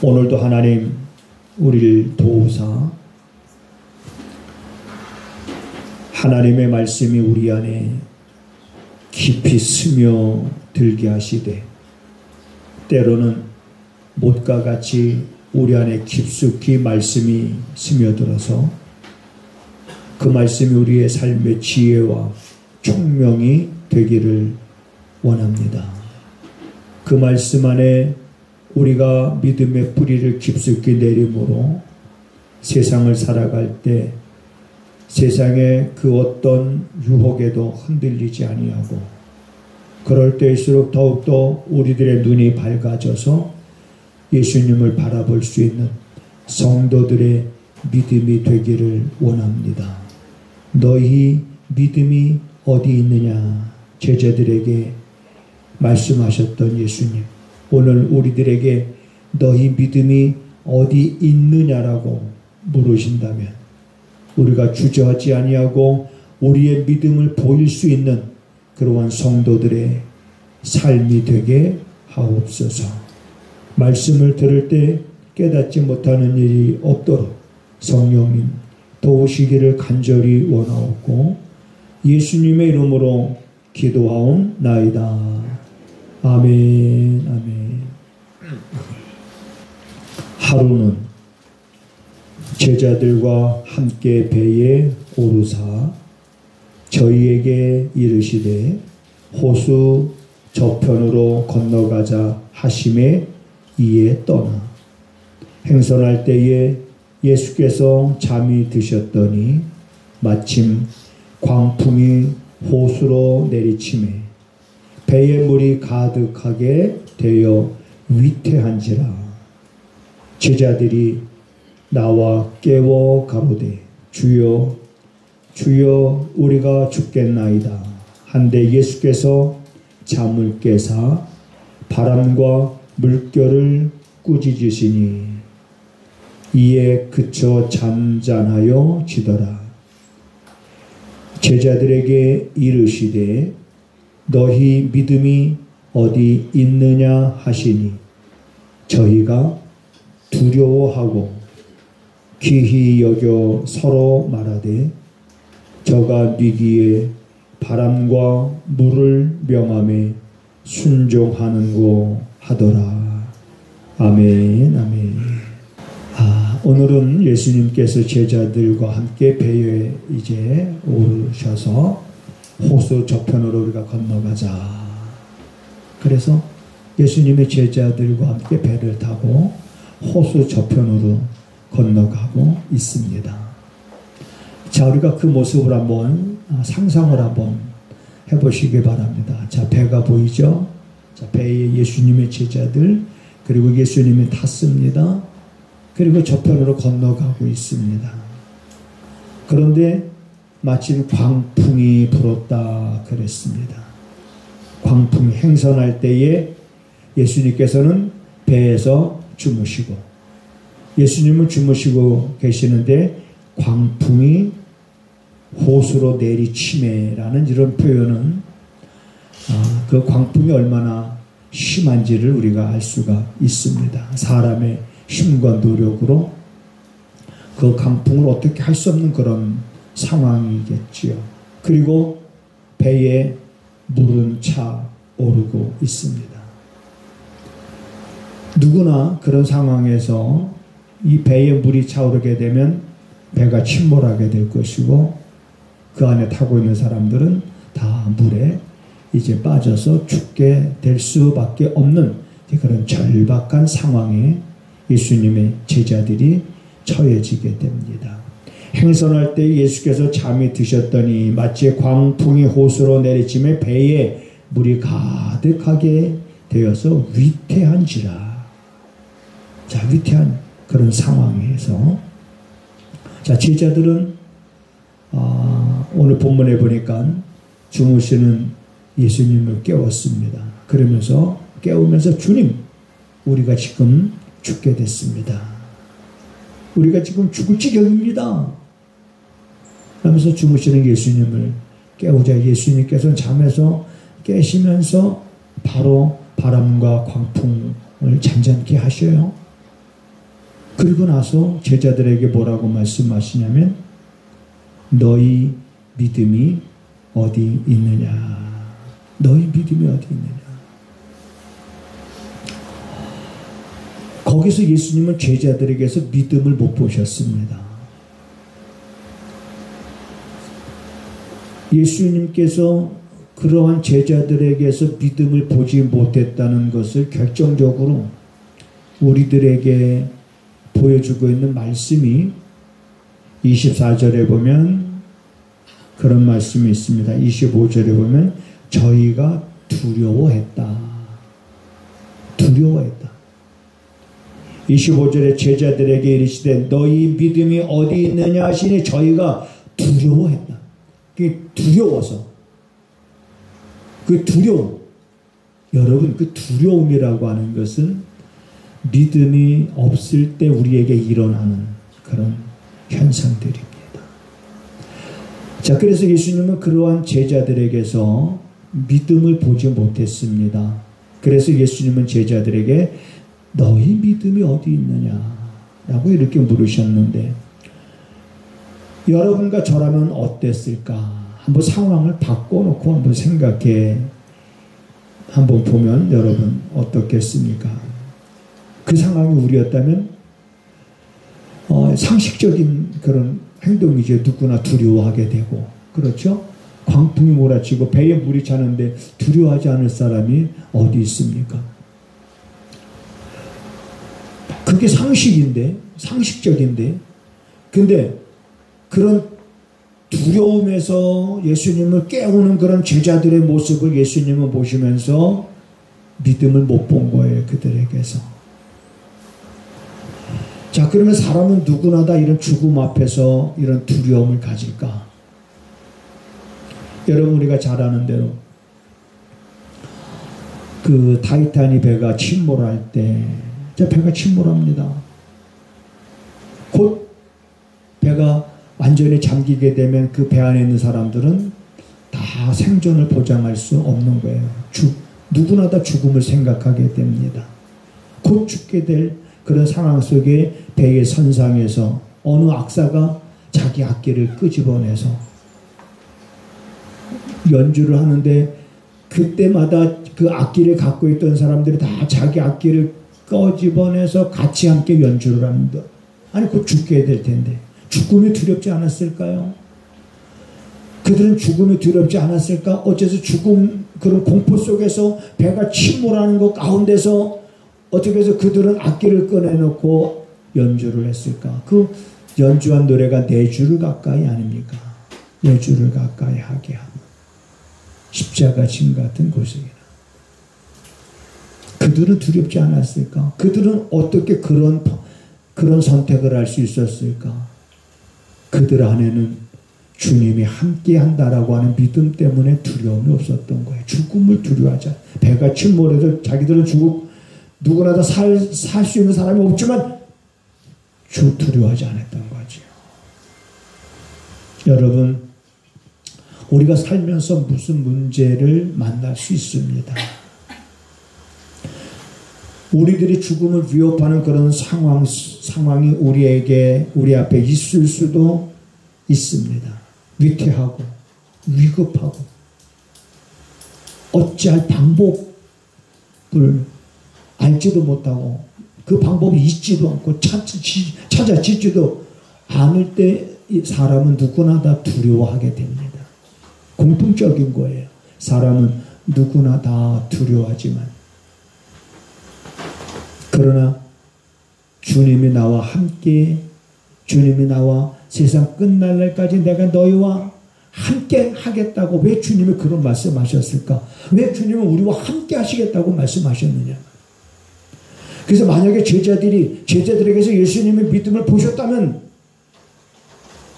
오늘도 하나님 우리를 도우사 하나님의 말씀이 우리 안에 깊이 스며들게 하시되 때로는 못과 같이 우리 안에 깊숙이 말씀이 스며들어서 그 말씀이 우리의 삶의 지혜와 총명이 되기를 원합니다. 그 말씀 안에 우리가 믿음의 뿌리를 깊숙이 내림으로 세상을 살아갈 때 세상의 그 어떤 유혹에도 흔들리지 아니하고 그럴 때일수록 더욱더 우리들의 눈이 밝아져서 예수님을 바라볼 수 있는 성도들의 믿음이 되기를 원합니다. 너희 믿음이 어디 있느냐 제자들에게 말씀하셨던 예수님, 오늘 우리들에게 너희 믿음이 어디 있느냐라고 물으신다면 우리가 주저하지 아니하고 우리의 믿음을 보일 수 있는 그러한 성도들의 삶이 되게 하옵소서. 말씀을 들을 때 깨닫지 못하는 일이 없도록 성령님 도우시기를 간절히 원하옵고 예수님의 이름으로 기도하옵나이다. 아멘. 아멘. 하루는 제자들과 함께 배에 오르사 저희에게 이르시되 호수 저편으로 건너가자 하심에 이에 떠나 행선할 때에 예수께서 잠이 드셨더니 마침 광풍이 호수로 내리침에 배에 물이 가득하게 되어 위태한지라. 제자들이 나와 깨워 가로되 주여 주여 우리가 죽겠나이다 한데 예수께서 잠을 깨사 바람과 물결을 꾸짖으시니 이에 그쳐 잠잠하여 지더라. 제자들에게 이르시되 너희 믿음이 어디 있느냐 하시니 저희가 두려워하고 귀히 여겨 서로 말하되 저가 뉘기에 바람과 물을 명함에 순종하는고 하더라. 아멘. 아멘. 오늘은 예수님께서 제자들과 함께 배에 이제 오르셔서 호수 저편으로 우리가 건너가자. 그래서 예수님의 제자들과 함께 배를 타고 호수 저편으로 건너가고 있습니다. 자, 우리가 그 모습을 한번 상상을 한번 해보시기 바랍니다. 자, 배가 보이죠? 자, 배에 예수님의 제자들 그리고 예수님이 탔습니다. 그리고 저편으로 건너가고 있습니다. 그런데 마침 광풍이 불었다 그랬습니다. 광풍이 행선할 때에 예수님께서는 배에서 주무시고 예수님은 주무시고 계시는데 광풍이 호수로 내리치매라는 이런 표현은 그 광풍이 얼마나 심한지를 우리가 알 수가 있습니다. 사람의 힘과 노력으로 그 강풍을 어떻게 할 수 없는 그런 상황이겠지요. 그리고 배에 물은 차 오르고 있습니다. 누구나 그런 상황에서 이 배에 물이 차오르게 되면 배가 침몰하게 될 것이고 그 안에 타고 있는 사람들은 다 물에 이제 빠져서 죽게 될 수밖에 없는 그런 절박한 상황에 예수님의 제자들이 처해지게 됩니다. 행선할 때 예수께서 잠이 드셨더니 마치 광풍이 호수로 내리침에 배에 물이 가득하게 되어서 위태한지라. 자, 위태한 그런 상황에서 자, 제자들은 오늘 본문에 보니까 주무시는 예수님을 깨웠습니다. 그러면서 깨우면서 주님, 우리가 지금 죽게 됐습니다. 우리가 지금 죽을 지경입니다. 그러면서 주무시는 예수님을 깨우자 예수님께서는 잠에서 깨시면서 바로 바람과 광풍을 잔잔케 하셔요. 그리고 나서 제자들에게 뭐라고 말씀하시냐면 너희 믿음이 어디 있느냐. 너희 믿음이 어디 있느냐. 거기서 예수님은 제자들에게서 믿음을 못 보셨습니다. 예수님께서 그러한 제자들에게서 믿음을 보지 못했다는 것을 결정적으로 우리들에게 보여주고 있는 말씀이 24절에 보면 그런 말씀이 있습니다. 25절에 보면 저희가 두려워했다. 두려워했다. 25절에 제자들에게 이르시되 너희 믿음이 어디 있느냐 하시니 저희가 두려워했다. 그게 두려워서. 그 두려움. 여러분 그 두려움이라고 하는 것은 믿음이 없을 때 우리에게 일어나는 그런 현상들입니다. 자, 그래서 예수님은 그러한 제자들에게서 믿음을 보지 못했습니다. 그래서 예수님은 제자들에게 너희 믿음이 어디 있느냐 라고 이렇게 물으셨는데 여러분과 저라면 어땠을까? 한번 상황을 바꿔놓고 한번 생각해 한번 보면 여러분 어떻겠습니까? 그 상황이 우리였다면 상식적인 그런 행동이죠. 누구나 두려워하게 되고 그렇죠? 광풍이 몰아치고 배에 물이 차는데 두려워하지 않을 사람이 어디 있습니까? 그게 상식인데 상식적인데 근데 그런 두려움에서 예수님을 깨우는 그런 제자들의 모습을 예수님은 보시면서 믿음을 못 본 거예요. 그들에게서. 자, 그러면 사람은 누구나 다 이런 죽음 앞에서 이런 두려움을 가질까? 여러분 우리가 잘 아는 대로 그 타이타닉 배가 침몰할 때 배가 침몰합니다. 곧 배가 완전히 잠기게 되면 그 배 안에 있는 사람들은 다 생존을 보장할 수 없는 거예요. 누구나 다 죽음을 생각하게 됩니다. 곧 죽게 될 그런 상황 속에 배의 선상에서 어느 악사가 자기 악기를 끄집어내서 연주를 하는데 그때마다 그 악기를 갖고 있던 사람들이 다 자기 악기를 끄집어내서 같이 함께 연주를 합니다. 아니 곧 죽게 될 텐데 죽음이 두렵지 않았을까요? 그들은 죽음이 두렵지 않았을까? 어째서 죽음 그런 공포 속에서 배가 침몰하는 것 가운데서 어떻게 해서 그들은 악기를 꺼내놓고 연주를 했을까? 그 연주한 노래가 내 주를 가까이 아닙니까? 내 주를 가까이 하게 하면 십자가 진 같은 고생이라. 그들은 두렵지 않았을까? 그들은 어떻게 그런 선택을 할 수 있었을까? 그들 안에는 주님이 함께 한다라고 하는 믿음 때문에 두려움이 없었던 거예요. 죽음을 두려워하지 않아요. 배가 침몰해서 자기들은 누구나 다 살 수 있는 사람이 없지만 두려워하지 않았던 거죠. 여러분 우리가 살면서 무슨 문제를 만날 수 있습니다. 우리들이 죽음을 위협하는 그런 상황이 우리 앞에 있을 수도 있습니다. 위태하고 위급하고 어찌할 방법을 알지도 못하고 그 방법이 있지도 않고 찾아지지도 않을 때 사람은 누구나 다 두려워하게 됩니다. 공통적인 거예요. 사람은 누구나 다 두려워하지만 그러나 주님이 나와 함께 주님이 나와 세상 끝날 날까지 내가 너희와 함께 하겠다고 왜 주님이 그런 말씀하셨을까? 왜 주님은 우리와 함께 하시겠다고 말씀하셨느냐? 그래서 만약에 제자들에게서 예수님의 믿음을 보셨다면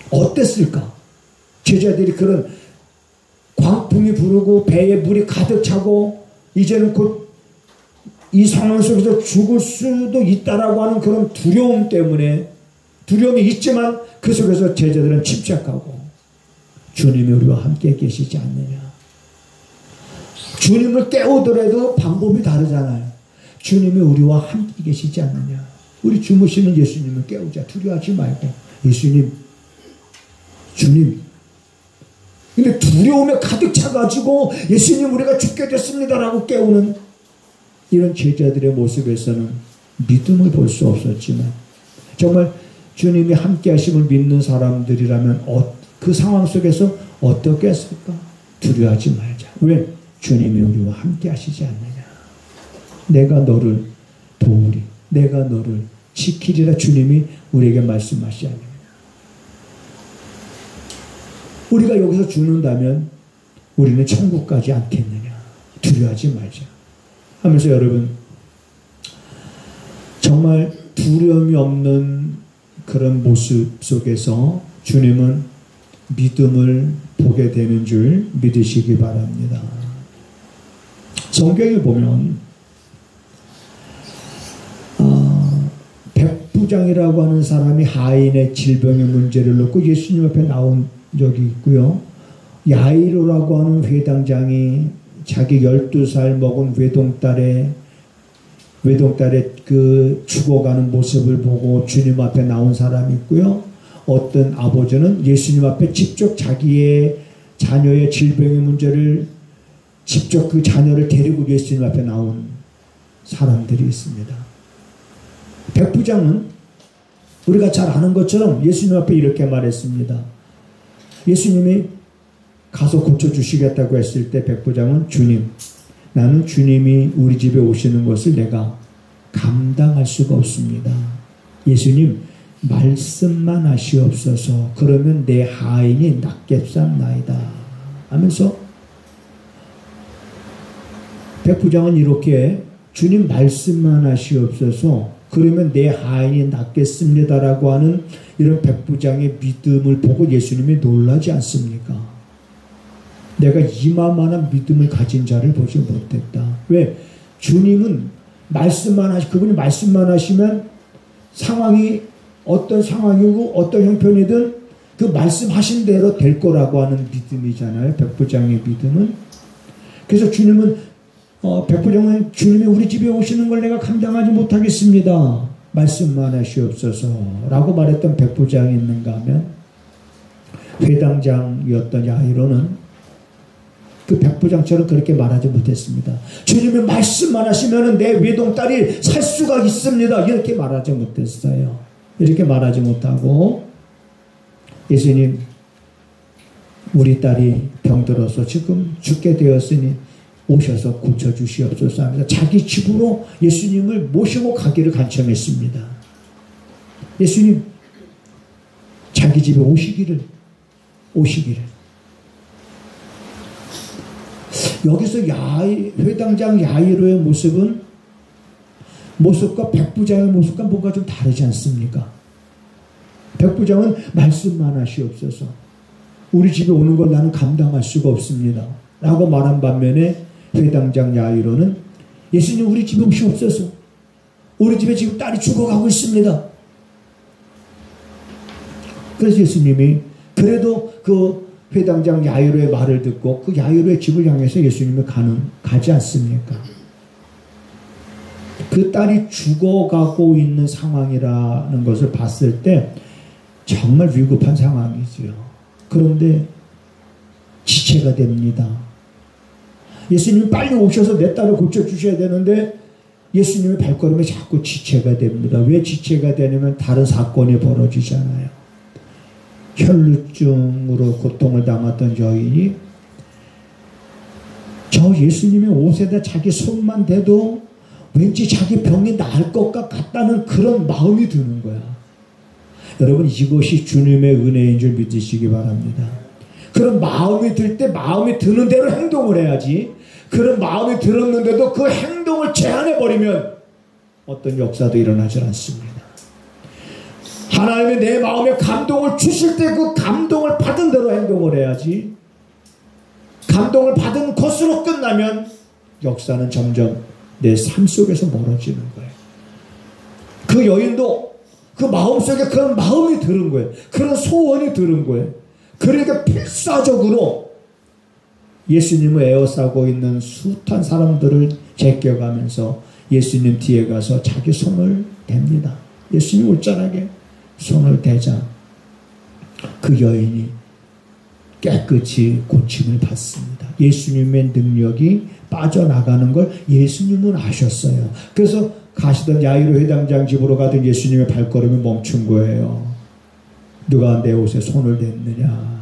어땠을까? 제자들이 그런 광풍이 부르고 배에 물이 가득 차고 이제는 곧 이 상황 속에서 죽을 수도 있다라고 하는 그런 두려움 때문에 두려움이 있지만 그 속에서 제자들은 침착하고 주님이 우리와 함께 계시지 않느냐. 주님을 깨우더라도 방법이 다르잖아요. 주님이 우리와 함께 계시지 않느냐. 우리 주무시는 예수님을 깨우자. 두려워하지 말고. 예수님, 주님. 근데 두려움에 가득 차가지고 예수님 우리가 죽게 됐습니다라고 깨우는 이런 제자들의 모습에서는 믿음을 볼 수 없었지만 정말 주님이 함께 하심을 믿는 사람들이라면 그 상황 속에서 어떻게 했을까? 두려워하지 말자. 왜? 주님이 우리와 함께 하시지 않느냐. 내가 너를 도우리. 내가 너를 지키리라 주님이 우리에게 말씀하시지 않느냐. 우리가 여기서 죽는다면 우리는 천국 가지 않겠느냐. 두려워하지 말자. 하면서 여러분 정말 두려움이 없는 그런 모습 속에서 주님은 믿음을 보게 되는 줄 믿으시기 바랍니다. 성경에 보면 백부장이라고 하는 사람이 하인의 질병의 문제를 놓고 예수님 앞에 나온 적이 있고요. 야이로라고 하는 회당장이 자기 12살 먹은 외동딸의 그 죽어가는 모습을 보고 주님 앞에 나온 사람이 있고요. 어떤 아버지는 예수님 앞에 직접 자기의 자녀의 질병의 문제를 직접 그 자녀를 데리고 예수님 앞에 나온 사람들이 있습니다. 백부장은 우리가 잘 아는 것처럼 예수님 앞에 이렇게 말했습니다. 예수님이 가서 고쳐주시겠다고 했을 때 백부장은 주님, 나는 주님이 우리 집에 오시는 것을 내가 감당할 수가 없습니다. 예수님, 말씀만 하시옵소서. 그러면 내 하인이 낫겠사옵나이다. 하면서 백부장은 이렇게 주님 말씀만 하시옵소서. 그러면 내 하인이 낫겠습니다라고 하는 이런 백부장의 믿음을 보고 예수님이 놀라지 않습니까? 내가 이만한 믿음을 가진 자를 보지 못했다. 왜? 주님은 그분이 말씀만 하시면 상황이 어떤 상황이고 어떤 형편이든 그 말씀하신 대로 될 거라고 하는 믿음이잖아요. 백부장의 믿음은. 그래서 주님은 백부장은 주님이 우리 집에 오시는 걸 내가 감당하지 못하겠습니다. 말씀만 하시옵소서 라고 말했던 백부장이 있는가 하면 회당장이었던 야이로는 그 백부장처럼 그렇게 말하지 못했습니다. 주님이 말씀만 하시면 내 외동딸이 살 수가 있습니다. 이렇게 말하지 못했어요. 이렇게 말하지 못하고 예수님, 우리 딸이 병들어서 지금 죽게 되었으니 오셔서 고쳐주시옵소서 하면서 자기 집으로 예수님을 모시고 가기를 간청했습니다. 예수님, 자기 집에 오시기를. 여기서 회당장 야이로의 모습과 백부장의 모습과 뭔가 좀 다르지 않습니까? 백부장은 말씀만 하시옵소서. 우리 집에 오는 걸 나는 감당할 수가 없습니다. 라고 말한 반면에 회당장 야이로는 예수님 우리 집에 오시옵소서. 우리 집에 지금 딸이 죽어가고 있습니다. 그래서 예수님이 그래도 그 회당장 야이로의 말을 듣고 그 야이로의 집을 향해서 예수님이 가지 않습니까? 그 딸이 죽어가고 있는 상황이라는 것을 봤을 때 정말 위급한 상황이지요. 그런데 지체가 됩니다. 예수님이 빨리 오셔서 내 딸을 고쳐주셔야 되는데 예수님의 발걸음이 자꾸 지체가 됩니다. 왜 지체가 되냐면 다른 사건이 벌어지잖아요. 혈루증으로 고통을 당했던 여인이 저 예수님의 옷에다 자기 손만 대도 왠지 자기 병이 나을 것 같다는 그런 마음이 드는 거야. 여러분, 이것이 주님의 은혜인 줄 믿으시기 바랍니다. 그런 마음이 들 때 마음이 드는 대로 행동을 해야지, 그런 마음이 들었는데도 그 행동을 제한해버리면 어떤 역사도 일어나지 않습니다. 하나님이 내 마음에 감동을 주실 때 그 감동을 받은 대로 행동을 해야지, 감동을 받은 것으로 끝나면 역사는 점점 내 삶 속에서 멀어지는 거예요. 그 여인도 그 마음속에 그런 마음이 들은 거예요. 그런 소원이 들은 거예요. 그러니까 필사적으로 예수님을 에워싸고 있는 숱한 사람들을 제껴가면서 예수님 뒤에 가서 자기 손을 댑니다. 예수님이 울전하게 손을 대자 그 여인이 깨끗이 고침을 받습니다. 예수님의 능력이 빠져나가는 걸 예수님은 아셨어요. 그래서 가시던 야이로 회당장 집으로 가던 예수님의 발걸음이 멈춘 거예요. 누가 내 옷에 손을 댔느냐.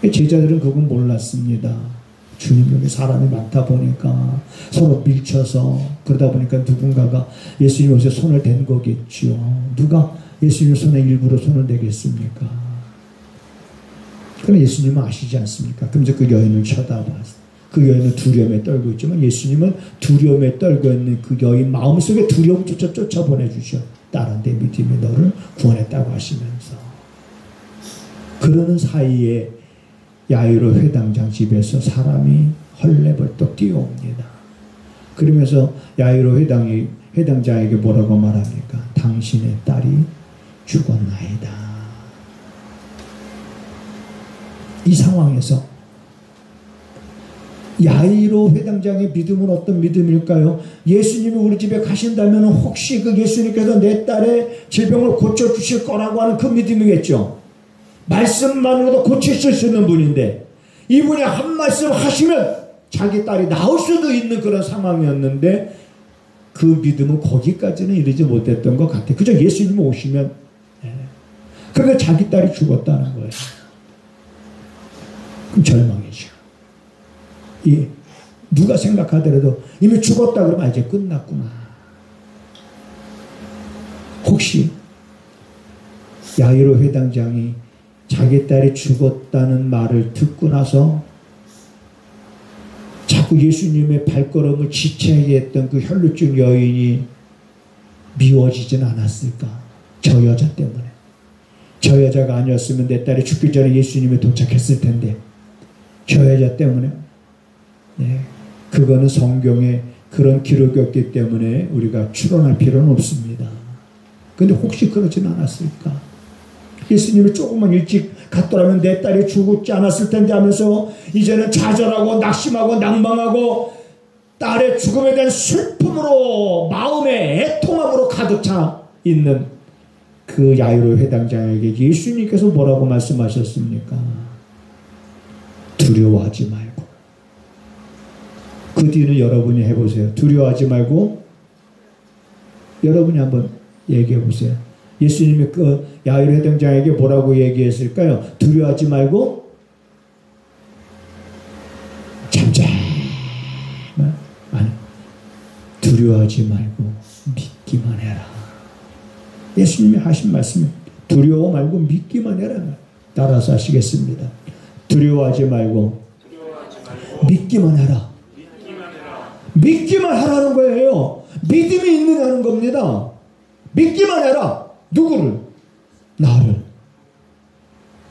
제자들은 그건 몰랐습니다. 주님 여기 사람이 많다 보니까 서로 밀쳐서 그러다 보니까 누군가가 예수님 옷에 손을 댄 거겠죠. 누가 예수님 손에 일부러 손을 대겠습니까? 그럼 예수님은 아시지 않습니까? 그러면서 그 여인을 쳐다봤어요. 그 여인은 두려움에 떨고 있지만 예수님은 두려움에 떨고 있는 그 여인 마음속에 두려움조차 쫓아보내주셔. 딸아 내 믿음이 너를 구원했다고 하시면서 그러는 사이에 야이로 회당장 집에서 사람이 헐레벌떡 뛰어옵니다. 그러면서 야이로 회당장에게 뭐라고 말합니까? 당신의 딸이 죽었나이다. 이 상황에서 야이로 회당장의 믿음은 어떤 믿음일까요? 예수님이 우리 집에 가신다면 혹시 그 예수님께서 내 딸의 질병을 고쳐주실 거라고 하는 그 믿음이겠죠. 말씀만으로도 고치실 수 있는 분인데 이분이 한 말씀 하시면 자기 딸이 나올 수도 있는 그런 상황이었는데 그 믿음은 거기까지는 이르지 못했던 것 같아요. 그저 예수님이 오시면 그런데 자기 딸이 죽었다는 거예요. 그럼 절망이죠. 누가 생각하더라도 이미 죽었다 그러면 이제 끝났구나. 혹시 야이로 회당장이 자기 딸이 죽었다는 말을 듣고 나서 자꾸 예수님의 발걸음을 지체하게 했던 그 혈루증 여인이 미워지진 않았을까? 저 여자 때문에. 저 여자가 아니었으면 내 딸이 죽기 전에 예수님에 도착했을 텐데 저 여자 때문에. 네, 그거는 성경에 그런 기록이 없기 때문에 우리가 추론할 필요는 없습니다. 근데 혹시 그러진 않았을까? 예수님이 조금만 일찍 갔더라면 내 딸이 죽지 않았을 텐데 하면서 이제는 좌절하고 낙심하고 낭망하고 딸의 죽음에 대한 슬픔으로 마음의 애통함으로 가득 차 있는 그 야이로 회당장에게 예수님께서 뭐라고 말씀하셨습니까? 두려워하지 말고. 그 뒤는 여러분이 해보세요. 두려워하지 말고 여러분이 한번 얘기해 보세요. 예수님이 그 야이로 회당장에게 뭐라고 얘기했을까요? 두려워하지 말고 잠잠. 아니, 두려워하지 말고 믿기만 해라. 예수님이 하신 말씀은 두려워 말고 믿기만 해라. 따라서 하시겠습니다. 두려워하지 말고 믿기만 해라. 믿기만 하라는 거예요. 믿음이 있느냐는 겁니다. 믿기만 해라. 누구를? 나를.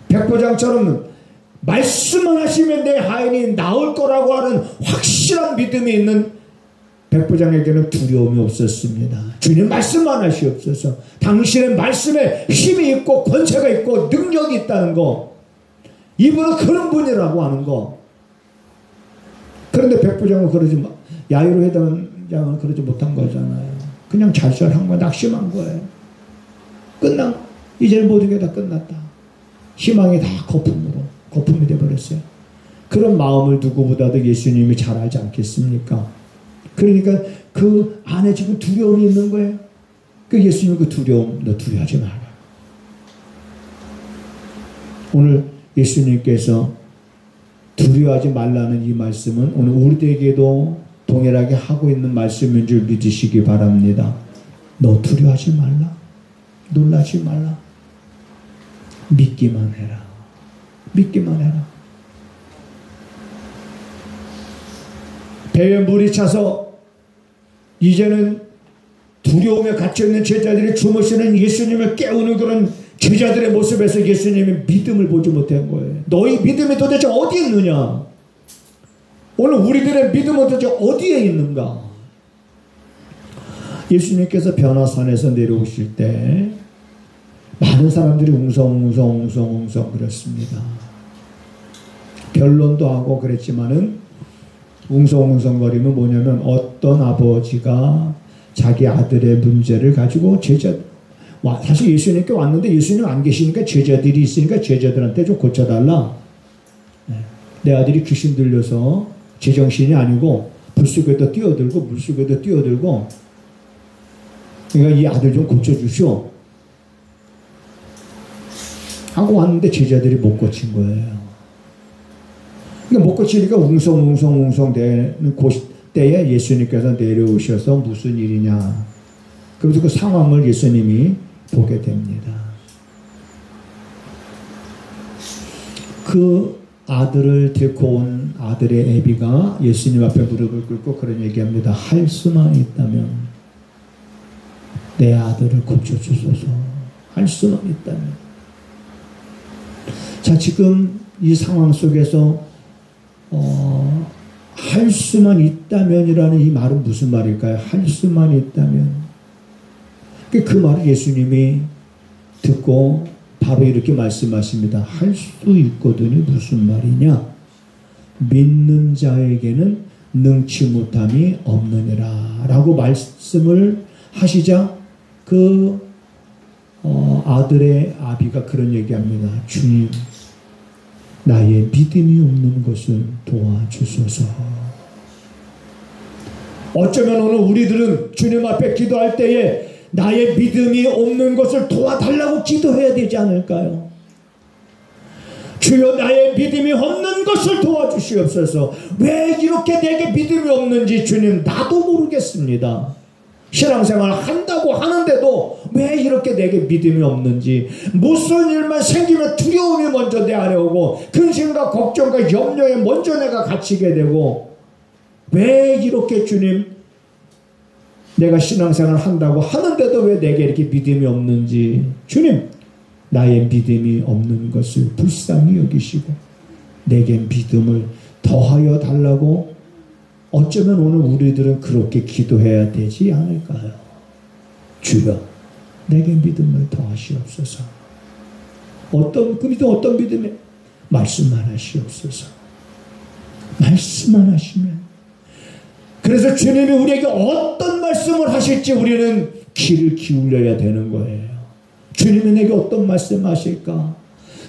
백부장처럼 말씀만 하시면 내 하인이 나올 거라고 하는 확실한 믿음이 있는 백부장에게는 두려움이 없었습니다. 주님 말씀만 하시옵소서. 당신의 말씀에 힘이 있고 권세가 있고 능력이 있다는 거. 이분은 그런 분이라고 하는 거. 그런데 백부장은 그러지 마. 야이로 회당장은 그러지 못한 거잖아요. 그냥 잘잘한 거야. 낙심한 거예요. 끝난 이제는 모든 게 다 끝났다. 희망이 다 거품이 돼버렸어요. 그런 마음을 누구보다도 예수님이 잘 알지 않겠습니까? 그러니까 그 안에 지금 두려움이 있는 거예요. 그 예수님 그 두려움, 너 두려워하지 마라. 오늘 예수님께서 두려워하지 말라는 이 말씀은 오늘 우리에게도 동일하게 하고 있는 말씀인 줄 믿으시기 바랍니다. 너 두려워하지 말라. 놀라지 말라. 믿기만 해라. 믿기만 해라. 배에 물이 차서 이제는 두려움에 갇혀있는 제자들이 주무시는 예수님을 깨우는 그런 제자들의 모습에서 예수님이 믿음을 보지 못한 거예요. 너희 믿음이 도대체 어디에 있느냐? 오늘 우리들의 믿음은 도대체 어디에 있는가? 예수님께서 변화산에서 내려오실 때 많은 사람들이 웅성웅성 그랬습니다. 변론도 하고 그랬지만은 웅성웅성거리면 뭐냐면 어떤 아버지가 자기 아들의 문제를 가지고 사실 예수님께 왔는데 예수님 안 계시니까 제자들이 있으니까 제자들한테 좀 고쳐달라. 내 아들이 귀신 들려서 제정신이 아니고 불속에도 뛰어들고 물속에도 뛰어들고 그러니까 이 아들 좀 고쳐주시오 하고 왔는데 제자들이 못 고친 거예요. 그러니까 못 고치니까 웅성웅성 되는 때에 예수님께서 내려오셔서 무슨 일이냐 그래서 그 상황을 예수님이 보게 됩니다. 그 아들을 데리고 온 아들의 애비가 예수님 앞에 무릎을 꿇고 그런 얘기합니다. 할 수만 있다면 내 아들을 고쳐주소서. 할 수만 있다면. 자, 지금 이 상황 속에서 할 수만 있다면이라는 이 말은 무슨 말일까요? 할 수만 있다면. 그 말을 예수님이 듣고 바로 이렇게 말씀하십니다. 할 수 있거든요. 무슨 말이냐? 믿는 자에게는 능치 못함이 없느니라 라고 말씀을 하시자 그 아들의 아비가 그런 얘기합니다. 주님, 나의 믿음이 없는 것을 도와주소서. 어쩌면 오늘 우리들은 주님 앞에 기도할 때에 나의 믿음이 없는 것을 도와달라고 기도해야 되지 않을까요? 주여, 나의 믿음이 없는 것을 도와주시옵소서. 왜 이렇게 내게 믿음이 없는지 주님 나도 모르겠습니다. 신앙생활 한다고 하는데도 왜 이렇게 내게 믿음이 없는지, 무슨 일만 생기면 두려움이 먼저 내 안에 오고 근심과 걱정과 염려에 먼저 내가 갇히게 되고, 왜 이렇게 주님 내가 신앙생활 한다고 하는데도 왜 내게 이렇게 믿음이 없는지 주님, 나의 믿음이 없는 것을 불쌍히 여기시고 내게 믿음을 더하여 달라고 어쩌면 오늘 우리들은 그렇게 기도해야 되지 않을까요? 주여, 내게 믿음을 더하시옵소서. 어떤 믿음에? 말씀만 하시옵소서. 말씀만 하시면. 그래서 주님이 우리에게 어떤 말씀을 하실지 우리는 귀를 기울여야 되는 거예요. 주님이 내게 어떤 말씀 하실까?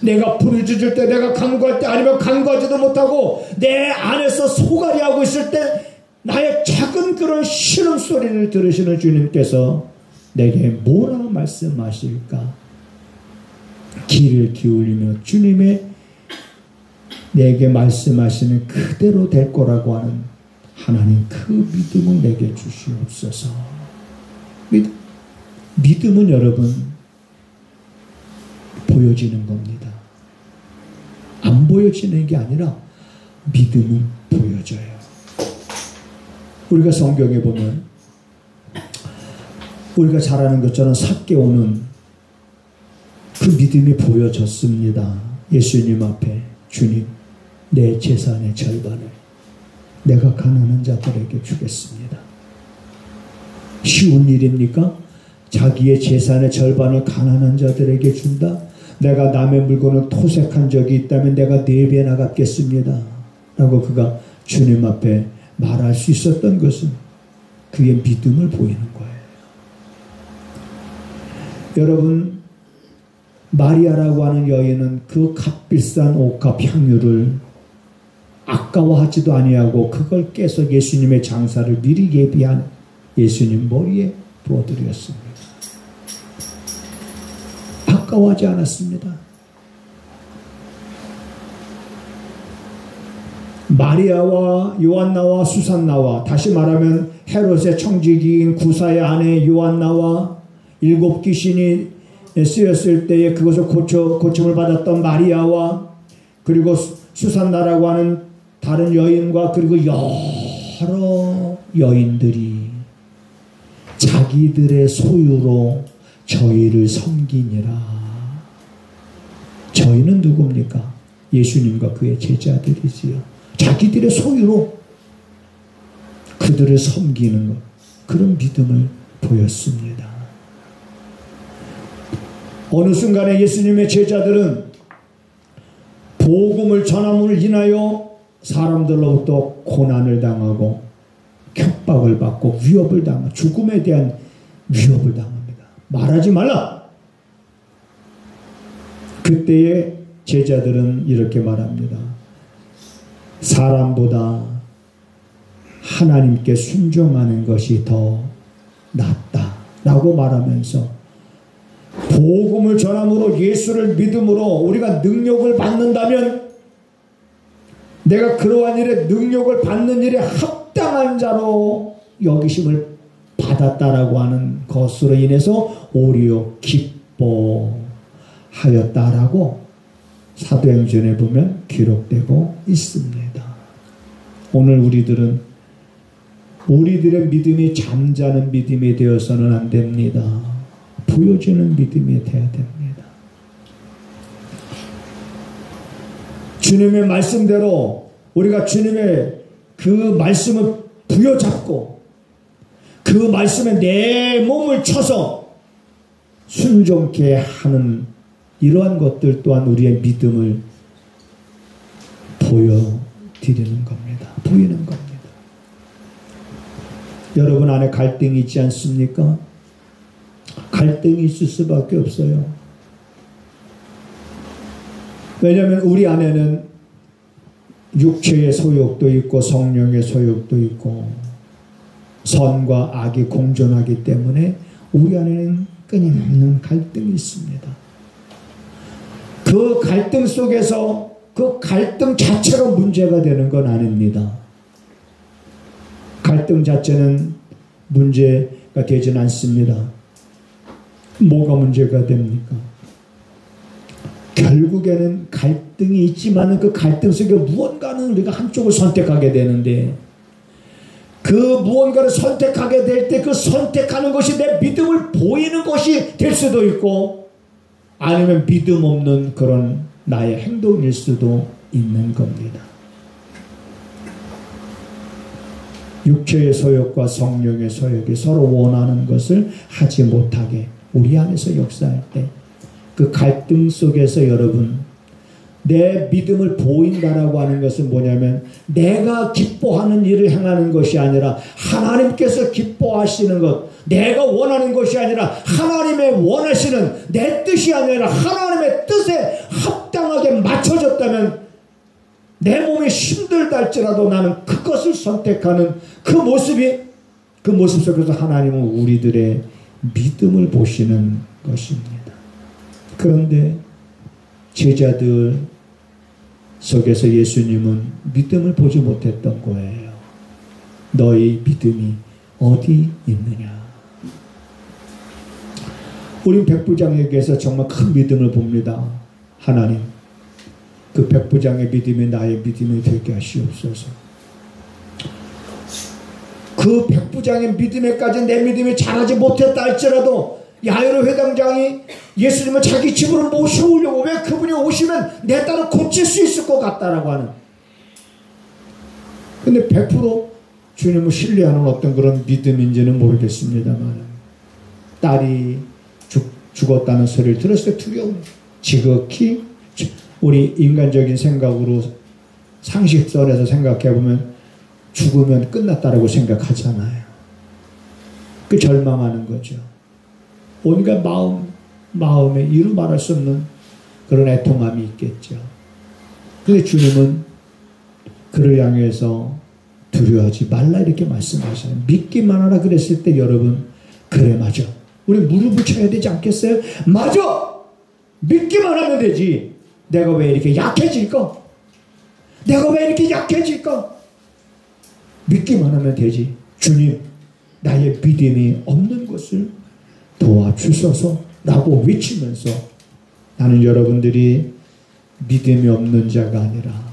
내가 부르짖을 때, 내가 간구할 때, 아니면 간구하지도 못하고 내 안에서 소갈이하고 있을 때 나의 작은 그런 신음소리를 들으시는 주님께서 내게 뭐라 말씀하실까? 귀를 기울이며 주님의 내게 말씀하시는 그대로 될 거라고 하는 하나님, 그 믿음을 내게 주시옵소서. 믿음은 여러분 보여지는 겁니다. 안 보여지는 게 아니라 믿음은 보여져요. 우리가 성경에 보면 우리가 잘 아는 것처럼 삭개오는 그 믿음이 보여졌습니다. 예수님 앞에, 주님, 내 재산의 절반을 내가 가난한 자들에게 주겠습니다. 쉬운 일입니까? 자기의 재산의 절반을 가난한 자들에게 준다? 내가 남의 물건을 토색한 적이 있다면 내가 4배나 갚겠습니다 라고 그가 주님 앞에 말할 수 있었던 것은 그의 믿음을 보이는 거예요. 여러분, 마리아라고 하는 여인은 그 값비싼 옷값 향유를 아까워하지도 아니하고 그걸 깨서 예수님의 장사를 미리 예비한 예수님 머리에 부어드렸습니다. 아까워하지 않았습니다. 마리아와 요한나와 수산나와, 다시 말하면 헤롯의 청지기인 구사의 아내 요한나와 7 귀신이 쓰였을 때에 그것을 고침을 받았던 마리아와, 그리고 수산나라고 하는 다른 여인과, 그리고 여러 여인들이 자기들의 소유로 저희를 섬기니라. 저희는 누굽니까? 예수님과 그의 제자들이지요. 자기들의 소유로 그들을 섬기는 것, 그런 믿음을 보였습니다. 어느 순간에 예수님의 제자들은 복음을 전함으로 인하여 사람들로부터 고난을 당하고 협박을 받고 위협을 당합니다. 죽음에 대한 위협을 당합니다. 말하지 말라. 그때의 제자들은 이렇게 말합니다. 사람보다 하나님께 순종하는 것이 더 낫다 라고 말하면서 복음을 전함으로 예수를 믿음으로 우리가 능력을 받는다면 내가 그러한 일에 능력을 받는 일에 합당한 자로 여기심을 받았다라고 하는 것으로 인해서 오히려 기뻐하였다라고 사도행전에 보면 기록되고 있습니다. 오늘 우리들은 우리들의 믿음이 잠자는 믿음이 되어서는 안 됩니다. 보여주는 믿음이 되어야 됩니다. 주님의 말씀대로 우리가 주님의 그 말씀을 부여잡고 그 말씀에 내 몸을 쳐서 순종케 하는 이러한 것들 또한 우리의 믿음을 보여드리는 겁니다. 보이는 겁니다. 여러분 안에 갈등이 있지 않습니까? 갈등이 있을 수밖에 없어요. 왜냐하면 우리 안에는 육체의 소욕도 있고 성령의 소욕도 있고 선과 악이 공존하기 때문에 우리 안에는 끊임없는 갈등이 있습니다. 그 갈등 속에서 그 갈등 자체가 문제가 되는 건 아닙니다. 갈등 자체는 문제가 되진 않습니다. 뭐가 문제가 됩니까? 결국에는 갈등이 있지만 그 갈등 속에 무언가는 우리가 한쪽을 선택하게 되는데 그 무언가를 선택하게 될 때 그 선택하는 것이 내 믿음을 보이는 것이 될 수도 있고 아니면 믿음 없는 그런 나의 행동일 수도 있는 겁니다. 육체의 소욕과 성령의 소욕이 서로 원하는 것을 하지 못하게 우리 안에서 역사할 때 그 갈등 속에서 여러분 내 믿음을 보인다라고 하는 것은 뭐냐면 내가 기뻐하는 일을 행하는 것이 아니라 하나님께서 기뻐하시는 것, 내가 원하는 것이 아니라 하나님의 원하시는 내 뜻이 아니라 하나님의 뜻에 합당하게 맞춰졌다면 내 몸이 힘들다 할지라도 나는 그것을 선택하는 그 모습 속에서 하나님은 우리들의 믿음을 보시는 것입니다. 그런데 제자들 속에서 예수님은 믿음을 보지 못했던 거예요. 너희 믿음이 어디 있느냐. 우린 백부장에게서 정말 큰 믿음을 봅니다. 하나님, 그 백부장의 믿음이 나의 믿음이 되게 하시옵소서. 그 백부장의 믿음에까지 내 믿음이 자라지 못했다 할지라도 야이로 회당장이 예수님을 자기 집으로 모셔오려고 왜 그분이 오시면 내 딸을 고칠 수 있을 것 같다라고 하는. 근데 100% 주님을 신뢰하는 어떤 그런 믿음인지는 모르겠습니다만 딸이 죽었다는 소리를 들었을 때 두려움, 지극히 우리 인간적인 생각으로 상식선에서 생각해보면 죽으면 끝났다라고 생각하잖아요. 그 절망하는 거죠. 온갖 마음에 이루 말할 수 없는 그런 애통함이 있겠죠. 근데 주님은 그를 향해서 두려워하지 말라 이렇게 말씀하셔요. 믿기만 하라 그랬을 때 여러분 그래 맞아. 우리 무릎을 쳐야 되지 않겠어요? 맞아! 믿기만 하면 되지. 내가 왜 이렇게 약해질까? 내가 왜 이렇게 약해질까? 믿기만 하면 되지. 주님, 나의 믿음이 없는 것을 도와주소서 라고 외치면서 나는 여러분들이 믿음이 없는 자가 아니라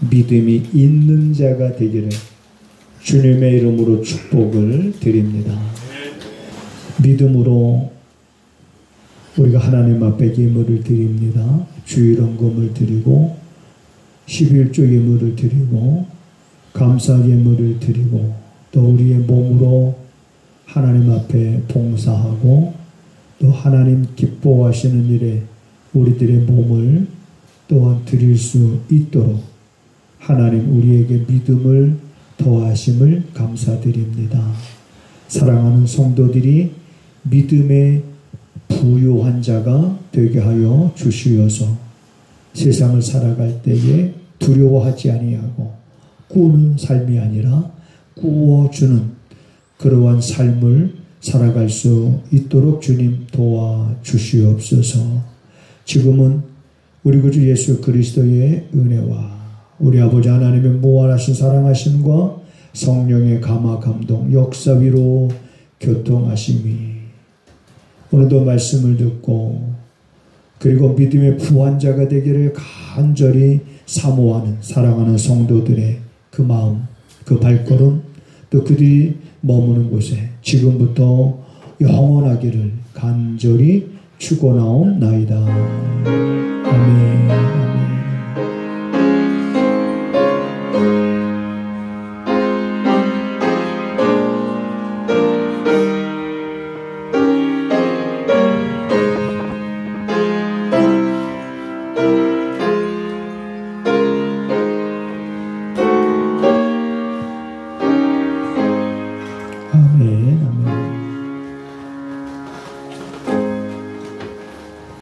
믿음이 있는 자가 되기를 주님의 이름으로 축복을 드립니다. 믿음으로 우리가 하나님 앞에 예물을 드립니다. 주일헌금을 드리고 11조 예물을 드리고 감사 예물을 드리고 또 우리의 몸으로 하나님 앞에 봉사하고 또 하나님 기뻐하시는 일에 우리들의 몸을 또한 드릴 수 있도록 하나님 우리에게 믿음을 더하심을 감사드립니다. 사랑하는 성도들이 믿음의 부유한 자가 되게 하여 주시어서 세상을 살아갈 때에 두려워하지 아니하고 꾸는 삶이 아니라 꾸어주는 그러한 삶을 살아갈 수 있도록 주님 도와주시옵소서. 지금은 우리 구주 예수 그리스도의 은혜와 우리 아버지 하나님의 무한하신 사랑하심과 성령의 감화 감동 역사 위로 교통하심이 오늘도 말씀을 듣고 그리고 믿음의 부한 자가 되기를 간절히 사모하는 사랑하는 성도들의 그 마음, 그 발걸음, 또 그들이 머무는 곳에 지금부터 영원하기를 간절히 축원하옵나이다. 아멘.